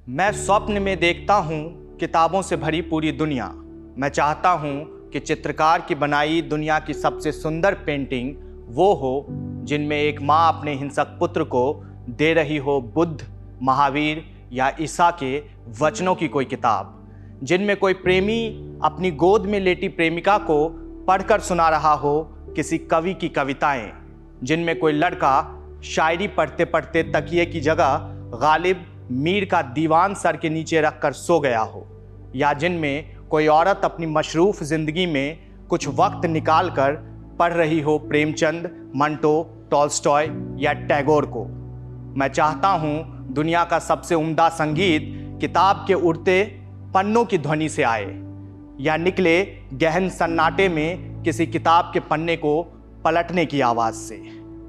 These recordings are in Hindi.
मैं स्वप्न में देखता हूँ किताबों से भरी पूरी दुनिया। मैं चाहता हूँ कि चित्रकार की बनाई दुनिया की सबसे सुंदर पेंटिंग वो हो जिनमें एक माँ अपने हिंसक पुत्र को दे रही हो बुद्ध, महावीर या ईसा के वचनों की कोई किताब, जिनमें कोई प्रेमी अपनी गोद में लेटी प्रेमिका को पढ़कर सुना रहा हो किसी कवि की कविताएं, जिनमें कोई लड़का शायरी पढ़ते पढ़ते तकिए की जगह गालिब मीर का दीवान सर के नीचे रखकर सो गया हो, या जिनमें कोई औरत अपनी मशरूफ जिंदगी में कुछ वक्त निकाल कर पढ़ रही हो प्रेमचंद, मंटो, टॉल्स्टॉय या टैगोर को। मैं चाहता हूँ दुनिया का सबसे उम्दा संगीत किताब के उड़ते पन्नों की ध्वनि से आए, या निकले गहन सन्नाटे में किसी किताब के पन्ने को पलटने की आवाज़ से।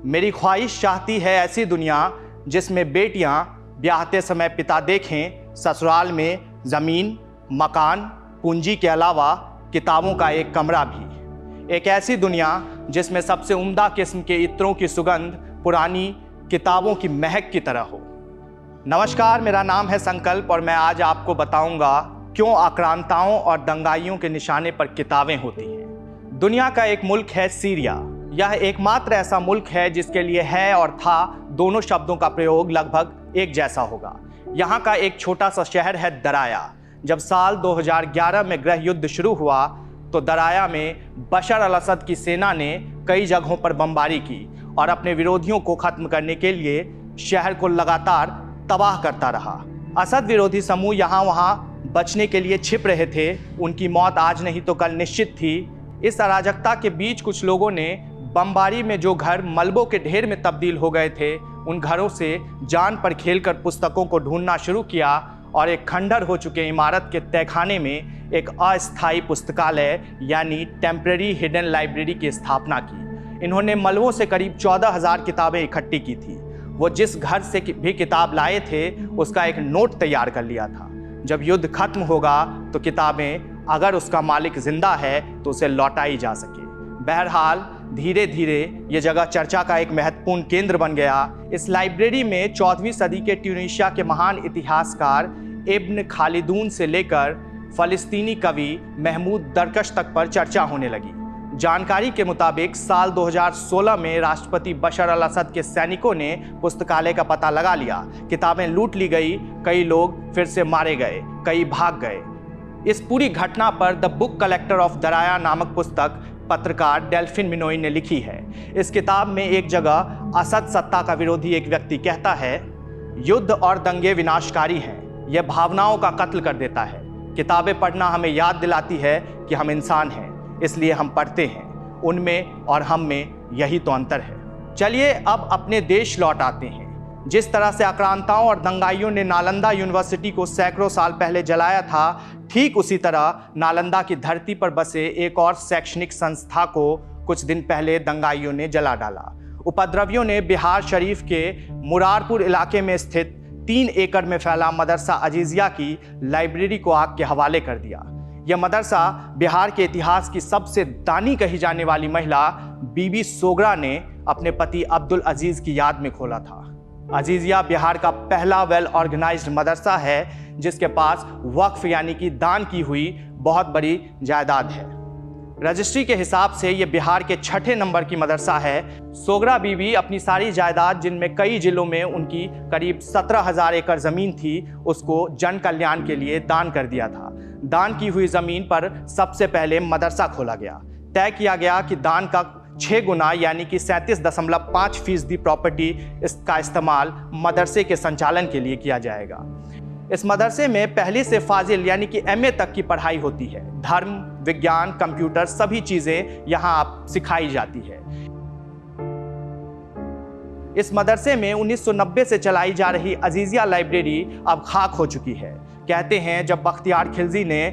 मेरी ख्वाहिश चाहती है ऐसी दुनिया जिसमें बेटियां ब्याहते समय पिता देखें ससुराल में ज़मीन, मकान, पूंजी के अलावा किताबों का एक कमरा भी। एक ऐसी दुनिया जिसमें सबसे उम्दा किस्म के इत्रों की सुगंध पुरानी किताबों की महक की तरह हो। नमस्कार, मेरा नाम है संकल्प और मैं आज आपको बताऊंगा क्यों आक्रांताओं और दंगाइयों के निशाने पर किताबें होती हैं। दुनिया का एक मुल्क है सीरिया। यह एकमात्र ऐसा मुल्क है जिसके लिए है और था दोनों शब्दों का प्रयोग लगभग एक जैसा होगा। यहाँ का एक छोटा सा शहर है दराया। जब साल 2011 में गृह युद्ध शुरू हुआ तो दराया में बशर अल असद की सेना ने कई जगहों पर बमबारी की और अपने विरोधियों को खत्म करने के लिए शहर को लगातार तबाह करता रहा। असद विरोधी समूह यहाँ वहाँ बचने के लिए छिप रहे थे। उनकी मौत आज नहीं तो कल निश्चित थी। इस अराजकता के बीच कुछ लोगों ने बमबारी में जो घर मलबों के ढेर में तब्दील हो गए थे उन घरों से जान पर खेलकर पुस्तकों को ढूंढना शुरू किया और एक खंडर हो चुके इमारत के तहखाने में एक अस्थायी पुस्तकालय यानी टेम्परेरी हिडन लाइब्रेरी की स्थापना की। इन्होंने मलबों से करीब 14,000 किताबें इकट्ठी की थी। वो जिस घर से भी किताब लाए थे उसका एक नोट तैयार कर लिया था। जब युद्ध खत्म होगा तो किताबें अगर उसका मालिक जिंदा है तो उसे लौटाई जा सके। बहरहाल धीरे धीरे ये जगह चर्चा का एक महत्वपूर्ण केंद्र बन गया। इस लाइब्रेरी में 14वीं सदी के ट्यूनीशिया के महान इतिहासकार इब्न खालिदून से लेकर फ़लस्तीनी कवि महमूद दरकश तक पर चर्चा होने लगी। जानकारी के मुताबिक साल 2016 में राष्ट्रपति बशर अल असद के सैनिकों ने पुस्तकालय का पता लगा लिया। किताबें लूट ली गई, कई लोग फिर से मारे गए, कई भाग गए। इस पूरी घटना पर द बुक कलेक्टर ऑफ दराया नामक पुस्तक पत्रकार डेल्फिन मिनोई ने लिखी है। इस किताब में एक जगह असद सत्ता का विरोधी एक व्यक्ति कहता है, युद्ध और दंगे विनाशकारी हैं, यह भावनाओं का कत्ल कर देता है। किताबें पढ़ना हमें याद दिलाती है कि हम इंसान हैं, इसलिए हम पढ़ते हैं। उनमें और हम में यही तो अंतर है। चलिए अब अपने देश लौट आते हैं। जिस तरह से आक्रांताओं और दंगाइयों ने नालंदा यूनिवर्सिटी को सैकड़ों साल पहले जलाया था, ठीक उसी तरह नालंदा की धरती पर बसे एक और शैक्षणिक संस्था को कुछ दिन पहले दंगाइयों ने जला डाला। उपद्रवियों ने बिहार शरीफ के मुरारपुर इलाके में स्थित 3 एकड़ में फैला मदरसा अजीजिया की लाइब्रेरी को आग के हवाले कर दिया। यह मदरसा बिहार के इतिहास की सबसे दानी कही जाने वाली महिला बीबी सोगरा ने अपने पति अब्दुल अजीज की याद में खोला था। अजीजिया बिहार का पहला वेल ऑर्गेनाइज्ड मदरसा है जिसके पास वक्फ यानी कि दान की हुई बहुत बड़ी जायदाद है। रजिस्ट्री के हिसाब से ये बिहार के 6ठे नंबर की मदरसा है। सोगरा बीबी अपनी सारी जायदाद, जिनमें कई जिलों में उनकी करीब 17,000 एकड़ ज़मीन थी, उसको जन कल्याण के लिए दान कर दिया था। दान की हुई ज़मीन पर सबसे पहले मदरसा खोला गया। तय किया गया कि दान का 6 गुना यानी कि 37.5% प्रॉपर्टी इसका इस्तेमाल मदरसे के संचालन के लिए किया जाएगा। इस मदरसे में पहली से फाजिल यानी कि MA तक की पढ़ाई होती है। धर्म, विज्ञान, कंप्यूटर सभी चीज़ें यहाँ आप सिखाई जाती है। इस मदरसे में 1990 से चलाई जा रही अजीजिया लाइब्रेरी अब खाक हो चुकी है। कहते हैं जब बख्तियार खिलजी ने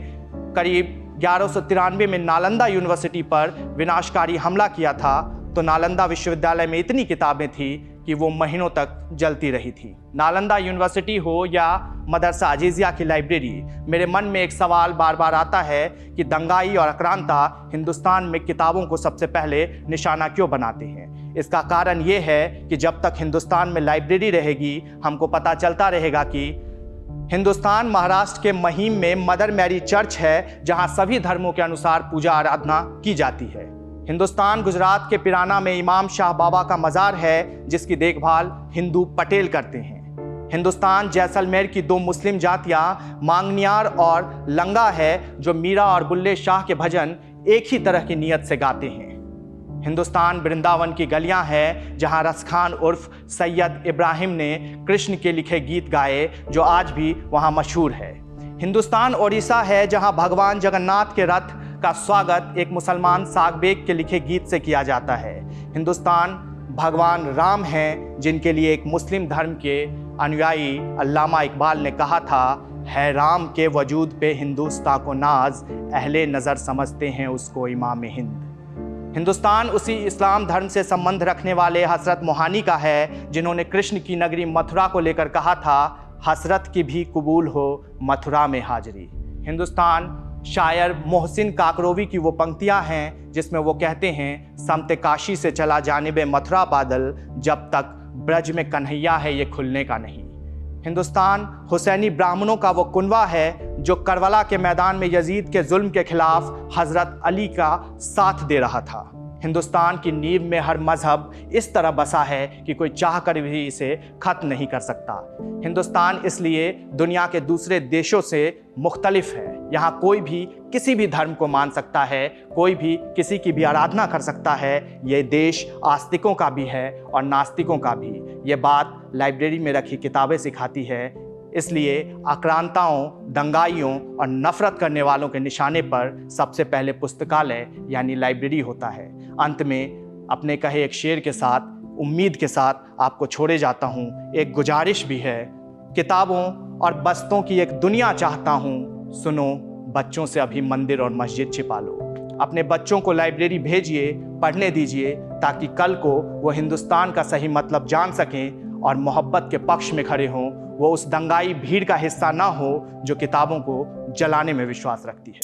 करीब 1193 में नालंदा यूनिवर्सिटी पर विनाशकारी हमला किया था तो नालंदा विश्वविद्यालय में इतनी किताबें थी कि वो महीनों तक जलती रही थी। नालंदा यूनिवर्सिटी हो या मदरसा अजीजिया की लाइब्रेरी, मेरे मन में एक सवाल बार बार आता है कि दंगाई और आक्रांता हिंदुस्तान में किताबों को सबसे पहले निशाना क्यों बनाते हैं। इसका कारण ये है कि जब तक हिंदुस्तान में लाइब्रेरी रहेगी हमको पता चलता रहेगा कि हिंदुस्तान महाराष्ट्र के महिम में मदर मैरी चर्च है, जहां सभी धर्मों के अनुसार पूजा आराधना की जाती है। हिंदुस्तान गुजरात के पिराना में इमाम शाह बाबा का मज़ार है, जिसकी देखभाल हिंदू पटेल करते हैं। हिंदुस्तान जैसलमेर की दो मुस्लिम जातियां मांगनियार और लंगा है, जो मीरा और बुल्ले शाह के भजन एक ही तरह की नीयत से गाते हैं। हिंदुस्तान वृंदावन की गलियां हैं, जहां रसखान उर्फ सैयद इब्राहिम ने कृष्ण के लिखे गीत गाए, जो आज भी वहां मशहूर है। हिंदुस्तान ओडिशा है, जहां भगवान जगन्नाथ के रथ का स्वागत एक मुसलमान सागबेग के लिखे गीत से किया जाता है। हिंदुस्तान भगवान राम हैं, जिनके लिए एक मुस्लिम धर्म के अनुयायी अल्लामा इकबाल ने कहा था, है राम के वजूद पे हिंदुस्तान को नाज, अहले नज़र समझते हैं उसको इमाम हिंद। हिंदुस्तान उसी इस्लाम धर्म से संबंध रखने वाले हजरत मोहानी का है, जिन्होंने कृष्ण की नगरी मथुरा को लेकर कहा था, हसरत की भी कबूल हो मथुरा में हाजिरी। हिंदुस्तान शायर मोहसिन काकरोवी की वो पंक्तियां हैं, जिसमें वो कहते हैं, समते काशी से चला जानिबे मथुरा बादल, जब तक ब्रज में कन्हैया है ये खुलने का नहीं। हिंदुस्तान हुसैनी ब्राह्मणों का वो कुनवा है, जो करबला के मैदान में यजीद के जुल्म के खिलाफ हजरत अली का साथ दे रहा था। हिंदुस्तान की नींव में हर मजहब इस तरह बसा है कि कोई चाह कर भी इसे खत्म नहीं कर सकता। हिंदुस्तान इसलिए दुनिया के दूसरे देशों से मुख्तलिफ है। यहाँ कोई भी किसी भी धर्म को मान सकता है, कोई भी किसी की भी आराधना कर सकता है। ये देश आस्तिकों का भी है और नास्तिकों का भी। ये बात लाइब्रेरी में रखी किताबें सिखाती है। इसलिए आक्रांताओं, दंगाइयों और नफरत करने वालों के निशाने पर सबसे पहले पुस्तकालय यानी लाइब्रेरी होता है। अंत में अपने कहे एक शेर के साथ, उम्मीद के साथ आपको छोड़े जाता हूँ। एक गुजारिश भी है, किताबों और बस्तों की एक दुनिया चाहता हूँ, सुनो बच्चों से अभी मंदिर और मस्जिद छिपा लो। अपने बच्चों को लाइब्रेरी भेजिए, पढ़ने दीजिए, ताकि कल को वो हिंदुस्तान का सही मतलब जान सकें और मोहब्बत के पक्ष में खड़े हों। वो उस दंगाई भीड़ का हिस्सा ना हो जो किताबों को जलाने में विश्वास रखती है।